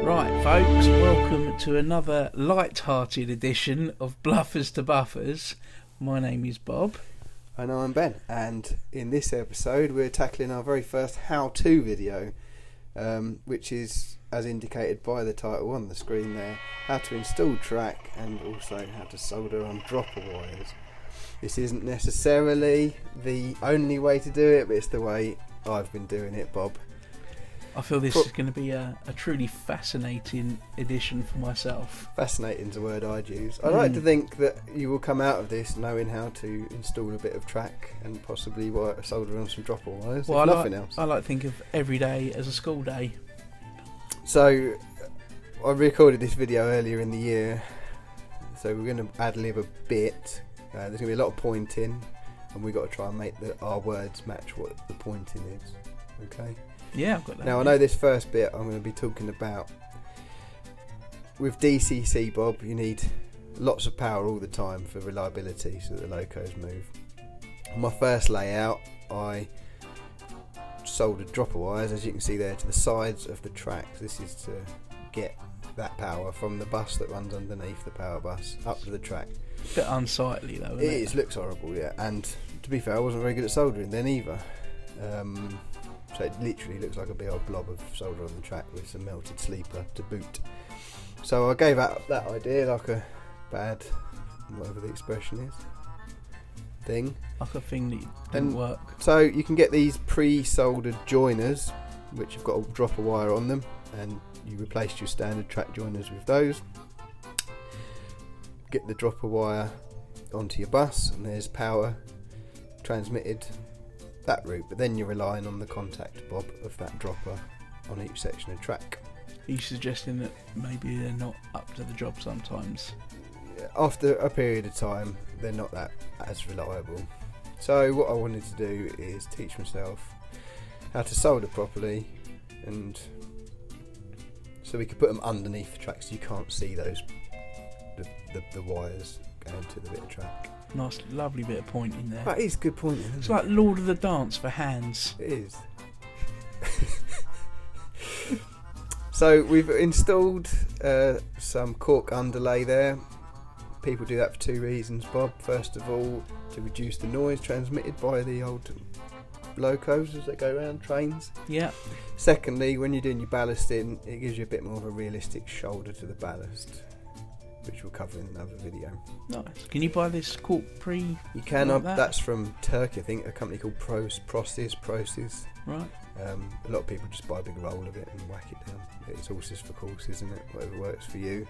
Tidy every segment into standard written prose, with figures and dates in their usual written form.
Right, folks, welcome to another light-hearted edition of Bluffers to Buffers. My name is Bob. And I'm Ben, and in this episode we're tackling our very first how-to video, which is, as indicated by the title on the screen there, how to install track and also how to solder on dropper wires. This isn't necessarily the only way to do it, but it's the way I've been doing it, Bob. I feel this is going to be a truly fascinating edition for myself. Fascinating's a word I'd use. I like to think that you will come out of this knowing how to install a bit of track and possibly solder on some dropper wires, if nothing else. I like to think of every day as a school day. So, I recorded this video earlier in the year, so we're going to ad-lib a bit. There's going to be a lot of pointing, and we've got to try and make our words match what the pointing is. Okay? Yeah, I've got that. Now, I know this first bit I'm going to be talking about. With DCC, Bob, you need lots of power all the time for reliability so that the locos move. On my first layout, I soldered dropper wires, as you can see there, to the sides of the tracks. This is to get that power from the bus that runs underneath the power bus up to the track. A bit unsightly though, isn't it? It looks horrible, yeah. And to be fair, I wasn't very good at soldering then either. So it literally looks like a big old blob of solder on the track with some melted sleeper to boot. So I gave out that idea, like a bad, whatever the expression is, thing. Like a thing that didn't work. So you can get these pre-soldered joiners, which have got a dropper wire on them, and you replace your standard track joiners with those. Get the dropper wire onto your bus, and there's power transmitted that route, but then you're relying on the contact, Bob, of that dropper on each section of track. Are you suggesting that maybe they're not up to the job sometimes? After a period of time, they're not that as reliable. So what I wanted to do is teach myself how to solder properly, and so we could put them underneath the track so you can't see those the wires going to the bit of track. Nice, lovely bit of pointing there. That is good pointing, isn't it? It's like Lord of the Dance for hands. It is. So we've installed some cork underlay there. People do that for two reasons, Bob. First of all, to reduce the noise transmitted by the old locos as they go around trains. Yeah. Secondly, when you're doing your ballasting, it gives you a bit more of a realistic shoulder to the ballast, which we'll cover in another video. Nice. Can you buy this cork pre? You can. Like that? That's from Turkey, I think. A company called Prosis. Right. A lot of people just buy a big roll of it and whack it down. It's horses for courses, isn't it? Whatever works for you.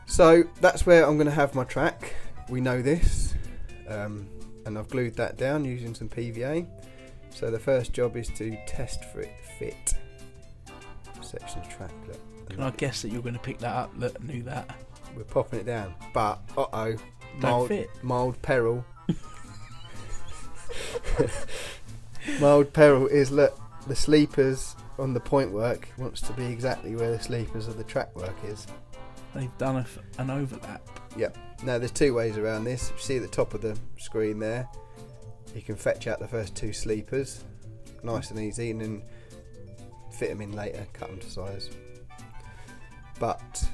So that's where I'm going to have my track. We know this, and I've glued that down using some PVA. So the first job is to test for it fit section of track. Can I guess that you're going to pick that up? Look, knew that. We're popping it down, but mild peril. Mild peril is, look, the sleepers on the point work wants to be exactly where the sleepers of the track work is. They've done an overlap. Yep. Now there's two ways around this. You see at the top of the screen there, you can fetch out the first two sleepers, nice and easy, and then fit them in later, cut them to size. But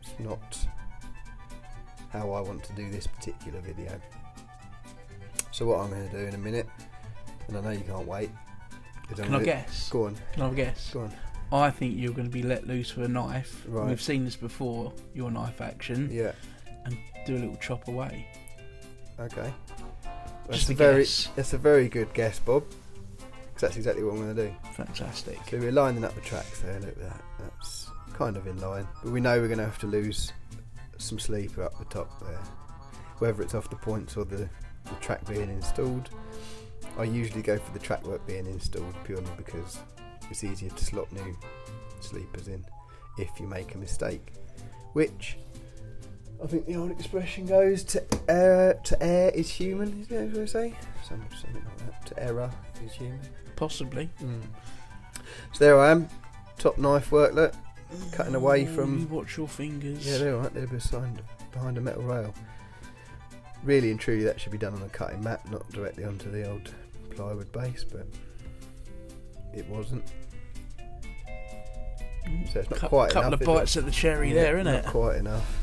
it's not how I want to do this particular video. So what I'm going to do in a minute, and I know you can't wait. Can I guess? Go on. Can I have a guess? Go on. I think you're going to be let loose with a knife. Right. We've seen this before, your knife action. Yeah. And do a little chop away. Okay. That's a very good guess, Bob. Because that's exactly what I'm going to do. Fantastic. So we're lining up the tracks there. Look at that. That's kind of in line. But we know we're going to have to lose some sleeper up the top there. Whether it's off the points or the track being installed. I usually go for the track work being installed purely because it's easier to slot new sleepers in if you make a mistake, which I think the old expression goes to err is human, isn't it, what I say? Something like that. To error is human. Possibly. So there I am, top knife work, look, cutting away from... Watch your fingers. Yeah, they're alright, they're behind a metal rail. Really and truly that should be done on a cutting mat, not directly onto the old plywood base, but it wasn't. So it's not quite enough. Couple of bites at the cherry there, isn't it? Not quite enough.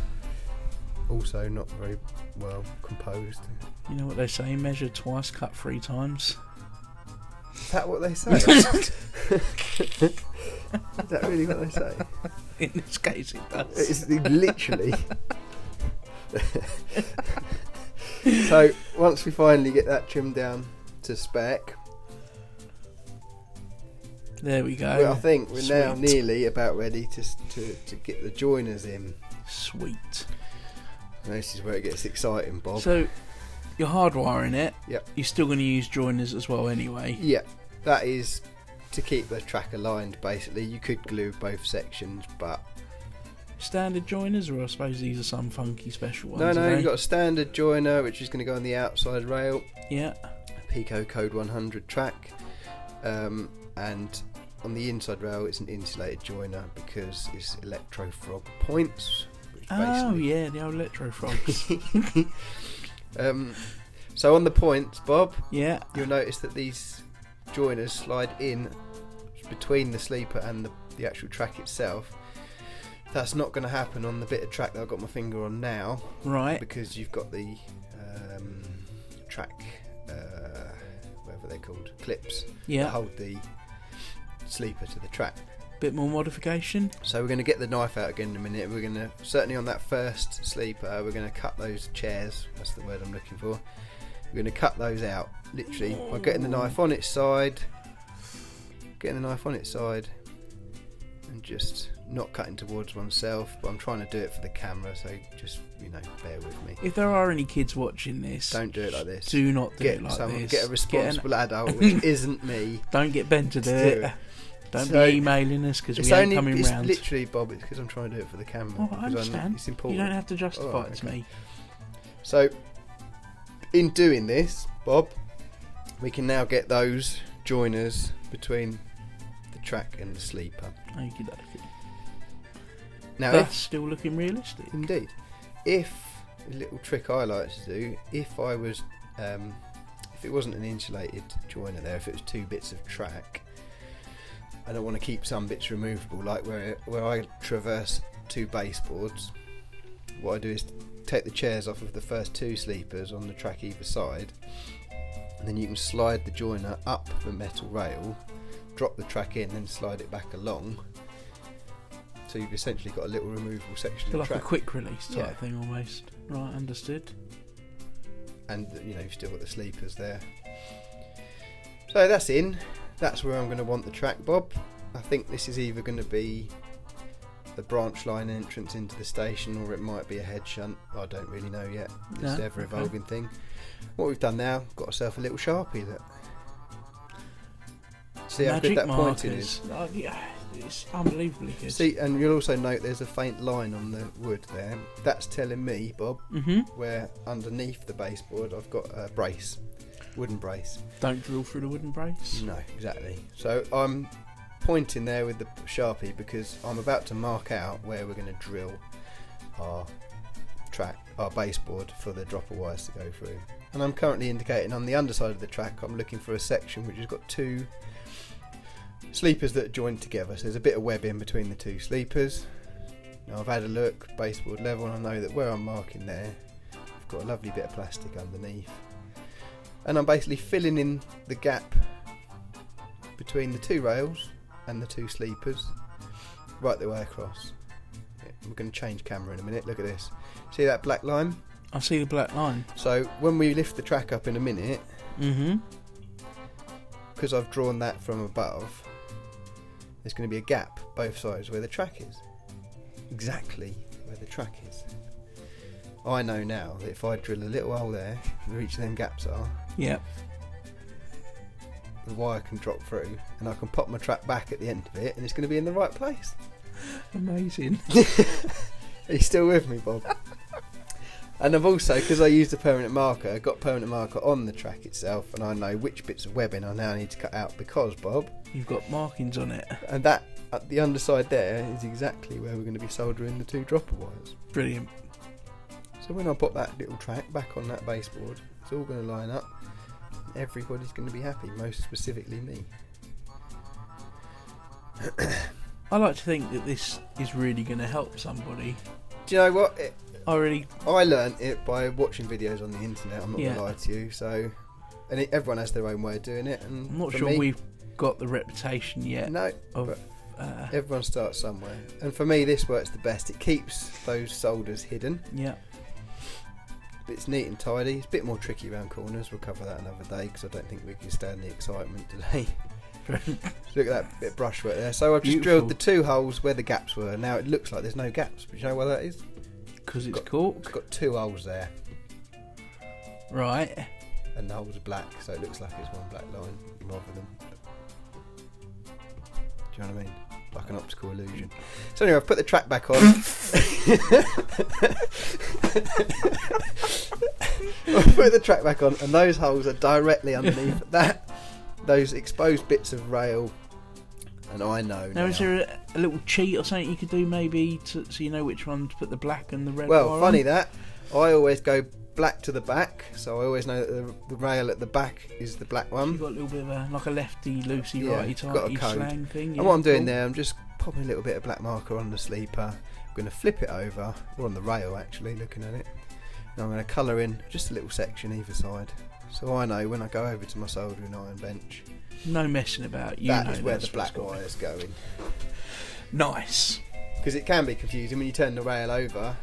Also not very well composed. You know what they say, measure twice, cut 3 times. Is that what they say? Is that really what they say? In this case it does. It's literally. So once we finally get that trimmed down to spec, there we go. well, I think we're now Sweet. nearly about ready to get the joiners in. Sweet. And this is where it gets exciting, Bob. So you're hardwiring it. Yep. You're still going to use joiners as well anyway. Yeah, that is to keep the track aligned. Basically, you could glue both sections, but Standard joiners, or I suppose these are some funky special ones. no, are they? you've got a standard joiner which is going to go on the outside rail. Yeah. Peco Code 100 track, and on the inside rail it's an insulated joiner because it's electrofrog points. Which Oh yeah, the old electro frogs. So on the points, Bob, Yeah. you'll notice that these joiners slide in between the sleeper and the actual track itself. That's not going to happen on the bit of track that I've got my finger on now, Right. because you've got the track, whatever they're called, clips that Yeah. hold the sleeper to the track. Bit more modification. So we're going to get the knife out again in a minute. We're going to, certainly on that first sleeper, we're going to cut those chairs. That's the word I'm looking for. We're going to cut those out, literally, by getting the knife on its side, and just not cutting towards oneself. But I'm trying to do it for the camera, so just, bear with me. If there are any kids watching this, Don't do it like this. do not do it like this. Get a responsible adult, which isn't me. Don't get Ben to do do it. Don't So, be emailing us because we ain't coming it's round. literally, Bob, it's because I'm trying to do it for the camera. Oh, I because understand. It's important. You don't have to justify Alright, it to okay. me. So, in doing this, Bob, we can now get those joiners between the track and the sleeper. Okie dokie. Now, That's still looking realistic. indeed, if a little trick I like to do, if I was, if it wasn't an insulated joiner there, if it was 2 bits of track, I don't want to keep some bits removable, like where I traverse 2 baseboards. What I do is take the chairs off of the first 2 sleepers on the track either side, and then you can slide the joiner up the metal rail, drop the track in, then slide it back along. So you've essentially got a little removable section of Like track. a quick release type Yeah. thing almost. Right, understood. And you've still got the sleepers there. So that's in. That's where I'm going to want the track, Bob. I think this is either going to be the branch line entrance into the station, or it might be a head shunt. I don't really know yet. It's No, an ever evolving thing. What we've done now, got ourselves a little Sharpie. Look. See how good Magic that pointing is. markers. Oh, yeah, it's unbelievably good. See, and you'll also note there's a faint line on the wood there. That's telling me, Bob, where underneath the baseboard I've got a brace, wooden brace. Don't drill through the wooden brace. No, exactly. So I'm pointing there with the Sharpie because I'm about to mark out where we're going to drill our baseboard for the dropper wires to go through. And I'm currently indicating on the underside of the track, I'm looking for a section which has got 2 sleepers that are joined together. So there's a bit of webbing between the 2 sleepers. Now I've had a look, baseboard level, and I know that where I'm marking there, I've got a lovely bit of plastic underneath. And I'm basically filling in the gap between the 2 rails and the 2 sleepers right the way across. Yeah, we're going to change camera in a minute. Look at this. See that black line? I see the black line. So when we lift the track up in a minute, because I've drawn that from above, there's going to be a gap both sides where the track is. Exactly where the track is. I know now that if I drill a little hole there, where each of them gaps are, Yep. the wire can drop through and I can pop my track back at the end of it and it's going to be in the right place. Amazing. Are you still with me, Bob? And I've also, because I used a permanent marker, got permanent marker on the track itself, and I know which bits of webbing I now need to cut out because, Bob, You've got markings on it. and that at the underside there is exactly where we're going to be soldering the 2 dropper wires. Brilliant. So when I put that little track back on that baseboard, it's all going to line up. Everybody's going to be happy, most specifically me. I like to think that this is really going to help somebody. Do you know what? I learnt it by watching videos on the internet. I'm not going to lie to you. So, and everyone has their own way of doing it. And I'm not sure we've got the reputation yet. No, everyone starts somewhere. And for me, this works the best. It keeps those solders hidden. Yeah. It's neat and tidy. It's a bit more tricky around corners. We'll cover that another day because I don't think we can stand the excitement today. Look at that bit of brushwork there. So I've just drilled the 2 holes where the gaps were. Now it looks like there's no gaps. But you know why that is? Because it's cork. It's got 2 holes there. Right. And the holes are black, so it looks like it's one black line rather than... Do you know what I mean? Like an optical illusion. So anyway, I've put the track back on. I've put the track back on, and those holes are directly underneath those exposed bits of rail. And I know now. Is there a little cheat or something you could do maybe so you know which one to put the black and the red Well, wire funny on? that. I always go black to the back, so I always know that the rail at the back is the black one. You've got a little bit of like a lefty, loosey, righty, tighty slang thing. And what I'm doing there, I'm just popping a little bit of black marker on the sleeper. I'm going to flip it over, or on the rail actually, looking at it. And I'm going to colour in just a little section either side. So I know when I go over to my soldering iron bench, no messing about. That is where the black wire is going. Nice. Because it can be confusing when you turn the rail over.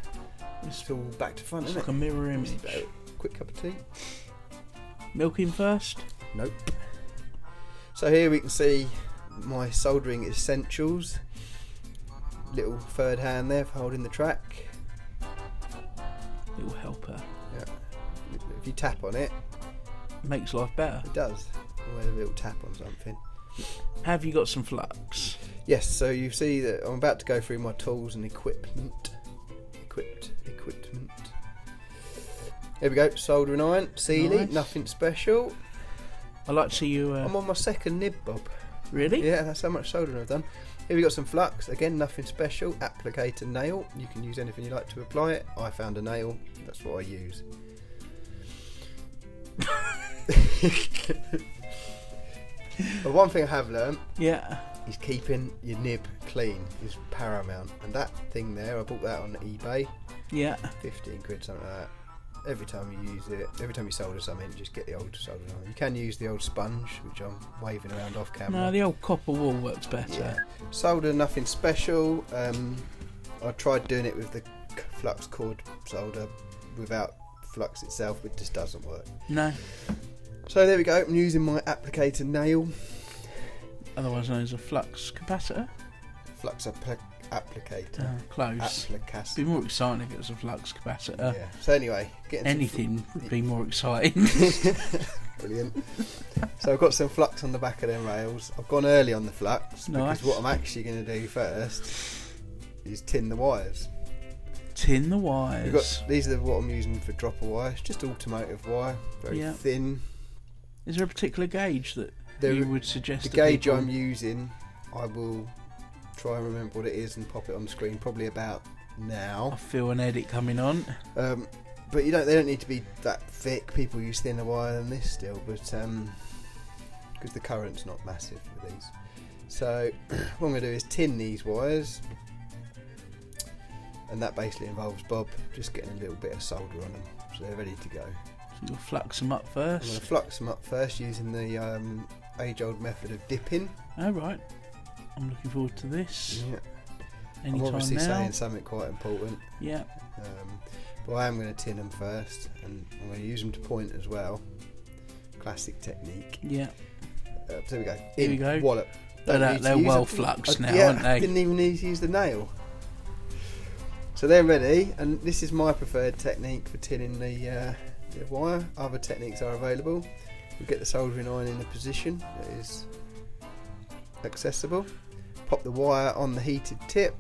It's all back to front, isn't it? Like a mirror image. Quick cup of tea. Milk in first? Nope. So here we can see my soldering essentials. Little third hand there for holding the track. Little helper. Yeah. If you tap on it, makes life better. It does. Always a little tap on something. Have you got some flux? Yes. So you see that I'm about to go through my tools and equipment. Here we go. Soldering iron, Sealy, nice. Nothing special. I like to see you. I'm on my second nib, Bob. Really? Yeah, that's how much soldering I've done. Here we got some flux. Again, nothing special. Applicator nail. You can use anything you like to apply it. I found a nail. That's what I use. But one thing I have learned, is keeping your nib clean is paramount. And that thing there, I bought that on eBay. Yeah. 15 quid, something like that. Every time you use it, every time you solder something, just get the old soldering iron. You can use the old sponge, which I'm waving around off camera. No, the old copper wool works better. Yeah. Solder, nothing special. I tried doing it with the flux cord solder without flux itself, it just doesn't work. No. So there we go, I'm using my applicator nail. Otherwise known as a flux capacitor. Flux applicator. Close. It'd be more exciting if it was a flux capacitor. Yeah. So anyway, anything would be more exciting. Brilliant. So I've got some flux on the back of them rails. I've gone early on the flux because what I'm actually going to do first is tin the wires. Tin the wires. These are what I'm using for dropper wires, just automotive wire, very thin. Is there a particular gauge that you would suggest? The gauge I'm using, I will try and remember what it is and pop it on the screen, probably about now. I feel an edit coming on. But they don't need to be that thick. People use thinner wire than this still, but because the current's not massive with these. So what I'm going to do is tin these wires, and that basically involves Bob just getting a little bit of solder on them, so they're ready to go. So you'll flux them up first? I'm going to flux them up first using the age-old method of dipping. Oh right, I'm looking forward to this. Yeah. Anytime I'm obviously now. saying something quite important. Yeah. But I am going to tin them first, and I'm going to use them to point as well. Classic technique. Yeah. So here we go. Here we go. Wallop. They're well fluxed now, aren't they? I didn't even need to use the nail. So they're ready, and this is my preferred technique for tinning the wire. Other techniques are available. We get the soldering iron in a position that is accessible. Pop the wire on the heated tip.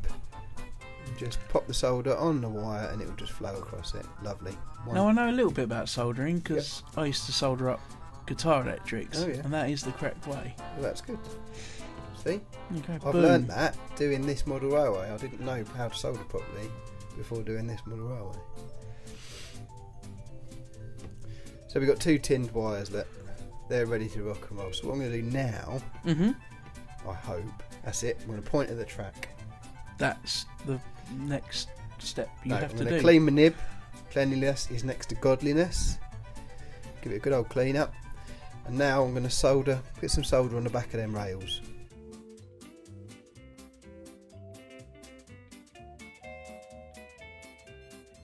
And just pop the solder on the wire, and it will just flow across it. Lovely. Now I know a little bit about soldering because I used to solder up guitar electrics, oh, yeah. and that is the correct way. Well, that's good. See, okay, I've learned that doing this model railway. I didn't know how to solder properly before doing this model railway. So we've got 2 tinned wires that they're ready to rock and roll. So what I'm going to do now, I hope, That's it. I'm going to point at the track. That's the next step you have I'm to going do. to clean my nib. Cleanliness is next to godliness. Give it a good old clean up. And now I'm going to get some solder on the back of them rails.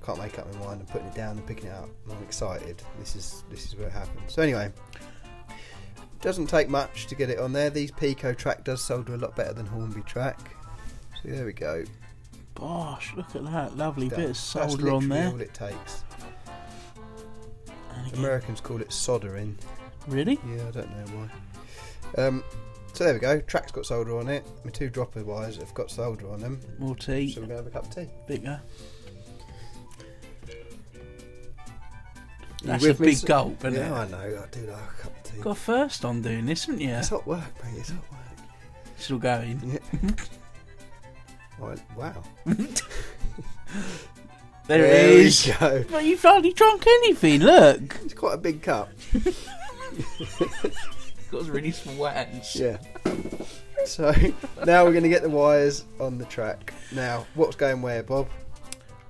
Can't make up my mind. I'm putting it down and picking it up. I'm excited. This is where it happens. So anyway, doesn't take much to get it on there. These Peco Track does solder a lot better than Hornby Track. So there we go. Gosh, look at that lovely Done. bit of That's solder on there. all it takes. And again, Americans call it soldering. really? Yeah, I don't know why. So there we go. Track's got solder on it. My 2 dropper wires have got solder on them. More tea, So we're going to have a cup of tea. bigger. You That's a with me? big gulp, isn't Yeah, it? I know. I do like a cup of tea. Got a first on doing this, haven't you? It's hot work, mate. It's hot work. Still going. Yeah. Wow. There it is. we go. But you've hardly drunk anything, look. It's quite a big cup. Got really small hands. Yeah. So now we're going to get the wires on the track. Now, what's going where, Bob?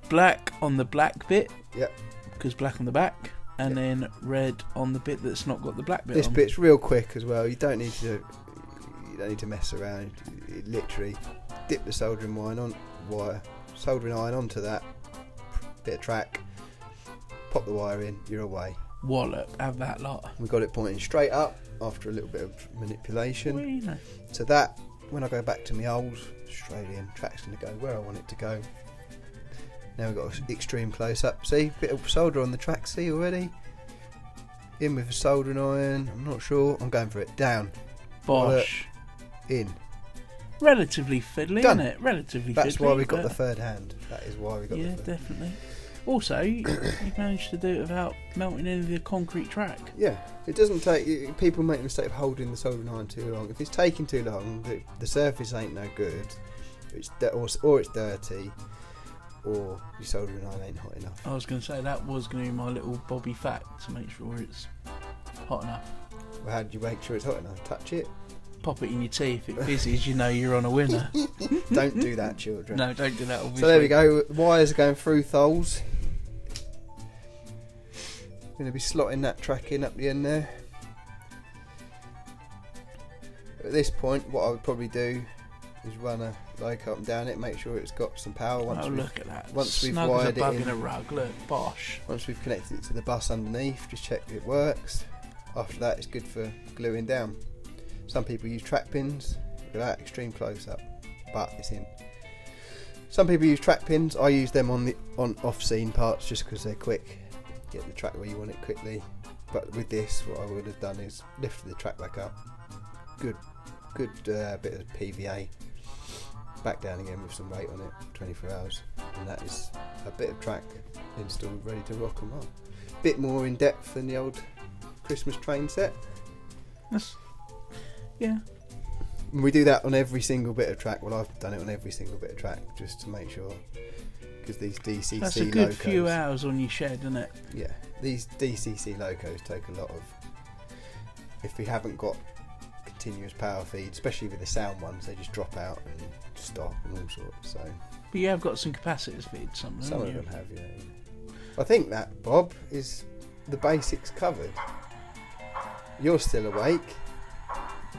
Black on the black bit. Yep. Because black on the back. And then red on the bit that's not got the black bit This on. bit's real quick as well. You don't need to mess around. You literally dip the soldering iron onto that bit of track, pop the wire in, you're away. Wallop, have that lot. We got it pointing straight up after a little bit of manipulation. Well, you know. So that, when I go back to my old Australian, track's going to go where I want it to go. Now we've got an extreme close up. See, bit of solder on the track, see already? In with a soldering iron, I'm not sure. I'm going for it. Down. Bosh. In. Relatively fiddly, Done. isn't it? Relatively fiddly. That's why we got but- the third hand. That is why we got Yeah, the third. definitely. Also, you managed to do it without melting any of the concrete track. Yeah, it doesn't take. People make the mistake of holding the soldering iron too long. If it's taking too long, the surface ain't no good. Or it's dirty, or your soldering iron ain't hot enough. I was going to say that was going to be my little Bobby fact to make sure it's hot enough. Well, how do you make sure it's hot enough? Touch it. Pop it in your tea. If it fizzes, you know you're on a winner. Don't do that, children. No, don't do that, obviously. So there we go. Wires are going through tholes. Going to be slotting that track in up the end there. At this point, what I would probably do is run a loco up and down it, make sure it's got some power. Look at that. once we've Snug as wired a it bug in. in a rug. Look, bosh. Once we've connected it to the bus underneath, just check it works. After that, it's good for gluing down. Some people use track pins. Look at that, extreme close up, but it's in. Some people use track pins. I use them on off-scene parts just because they're quick. Get the track where you want it quickly. But with this, what I would have done is lifted the track back up. Good bit of PVA. Back down again with some weight on it. 24 hours, and that is a bit of track installed, ready to rock and roll. Bit more in depth than the old Christmas train set. Yeah. We do that on every single bit of track. Well, I've done it on every single bit of track just to make sure, because these DCC That's a good locos, few hours on your shed, isn't it? yeah, these DCC locos take a lot of. If we haven't got continuous power feed, especially with the sound ones, they just drop out and stop and all sorts. So But you have got some capacitors fitted, some some haven't of you? them have, yeah. I think that, Bob, is the basics covered. You're still awake.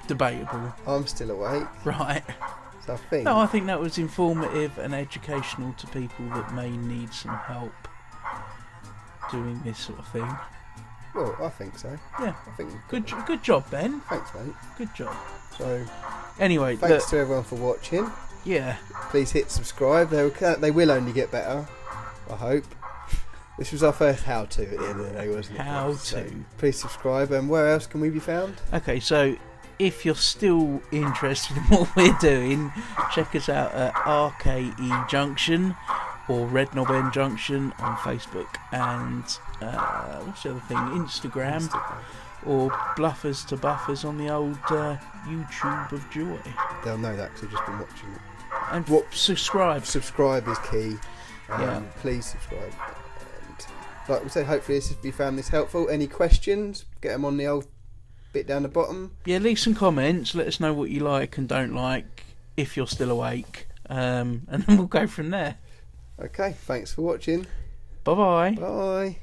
Debatable. I'm still awake. Right. So I think. No, I think that was informative and educational to people that may need some help doing this sort of thing. Well, I think so. Yeah. I think. Good job, Ben. Thanks, mate. Good job. So, Anyway, thanks look, to everyone for watching. yeah. Please hit subscribe. They will only get better, I hope. This was our first how-to at the end of the day, wasn't it? How So, to. please subscribe. And where else can we be found? Okay, so if you're still interested in what we're doing, check us out at RKE Junction or Red Knob End Junction on Facebook, and what's the other thing? Instagram. Or Bluffers to Buffers on the old YouTube of Joy. They'll know that because they've just been watching it. And What- subscribe. Subscribe is key. Yeah. Please subscribe. And like we said, hopefully you found this helpful. Any questions? Get them on the old bit down the bottom. Yeah, leave some comments. Let us know what you like and don't like. if you're still awake, and then we'll go from there. Okay, thanks for watching. Bye-bye. Bye.